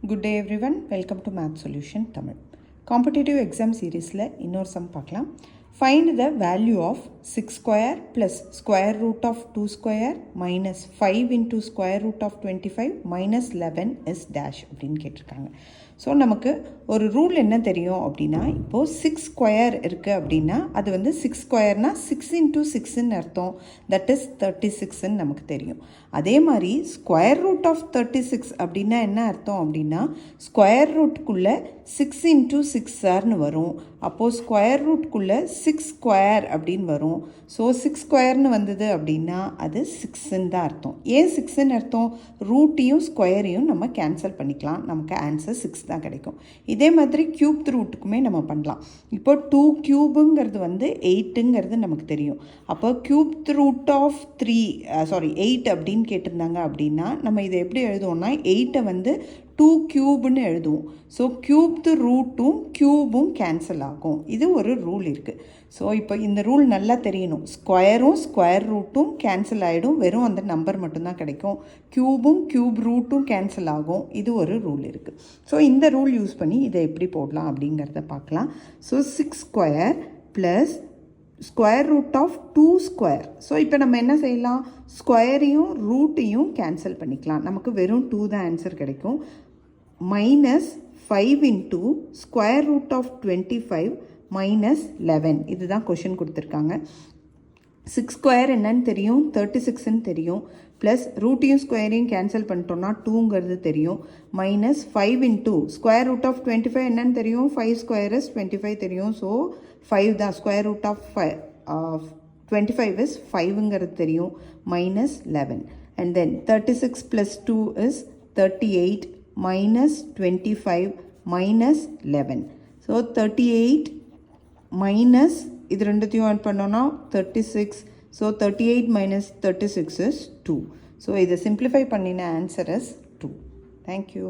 Good day everyone, welcome to Math Solution Tamil. Competitive exam seriesல இன்னொரு sum பார்க்கலாம். Find the value of 6 square plus square root of 2 square minus 5 into square root of 25 minus 11 is dash அப்படின்னு கேட்டிருக்காங்க. So நமக்கு ஒரு rule என்ன தெரியும் அப்படின்னா, இப்போது 6 ஸ்கொயர் இருக்குது அப்படின்னா அது வந்து 6 ஸ்கொயர்னால் 6 into 6ன்னு அர்த்தம், தட் இஸ் 36ன்னு நமக்கு தெரியும். அதே மாதிரி ஸ்கொயர் ரூட் ஆஃப் 36 அப்படின்னா என்ன அர்த்தம் அப்படின்னா, ஸ்கொயர் ரூட்குள்ளே 6 into 6 வரும். அப்போது ஸ்கொயர் ரூட்குள்ளே 6 ஸ்கொயர் அப்படின்னு வரும். ஸோ 6 ஸ்கொயர்னு வந்தது அப்படின்னா அது 6ன்னு தான் அர்த்தம். ஏன் 6ன்னு அர்த்தம்? ரூட்டையும் ஸ்கொயரையும் நம்ம கேன்சல் பண்ணிக்கலாம், நமக்கு ஆன்சர் 6 தான் கிடைக்கும். இதே மாதிரி க்யூப் ரூட்டுக்குமே நம்ம பண்ணலாம். இப்போ 2 க்யூபுங்கிறது வந்து 8ங்கிறது நமக்கு தெரியும். அப்போ க்யூப் ரூட் ஆஃப் 8 அப்படின்னு கேட்டிருந்தாங்க அப்படின்னா நம்ம இதை எப்படி எழுதுவோம்னா, 8ஐ வந்து 2 க்யூப்னு எழுதுவோம். ஸோ க்யூப் ரூட்டும் க்யூபும் கேன்சல் ஆகும். இது ஒரு ரூல் இருக்குது. ஸோ இப்போ இந்த ரூல் நல்லா தெரியணும். ஸ்கொயரும் ஸ்கொயர் ரூட்டும் கேன்சல் ஆகிடும், வெறும் அந்த நம்பர் மட்டும்தான் கிடைக்கும். க்யூபும் க்யூப் ரூட்டும் கேன்சல் ஆகும். இது ஒரு ரூல் இருக்குது. ஸோ இந்த ரூல் யூஸ் பண்ணி இதை எப்படி போடலாம் அப்படிங்கிறத பார்க்கலாம். So 6 square plus square root of 2 square. So இப்போ நம்ம என்ன செய்யலாம், ஸ்கொயரையும் ரூட்டையும் கேன்சல் பண்ணிக்கலாம். நமக்கு வெறும் 2 தான் ஆன்சர் கிடைக்கும். Minus 5 into square root of 25 minus 11. இதுதான் கொஷின் கொடுத்துருக்காங்க. 6 ஸ்கொயர் என்னன்னு தெரியும், 36ன்னு தெரியும். ப்ளஸ் ரூட்டையும் ஸ்கொயரையும் கேன்சல் பண்ணிட்டோம்னா 2ங்கிறது தெரியும். Minus 5 into square root of 25 என்னன்னு தெரியும், 5 ஸ்கொயர் இஸ் 25 தெரியும். ஸோ 5 தான். ஸ்கொயர் ரூட் ஆஃப் 25 இஸ் 5ங்கிறது தெரியும். Minus 11. And then 36 plus 2 is 38 minus 25 minus 11. So 38 minus இது ரெண்டுத்தையும் ஆட் பண்ணோன்னா 36. So 38 minus 36 is 2. So இதை simplify பண்ணின answer is 2. Thank you.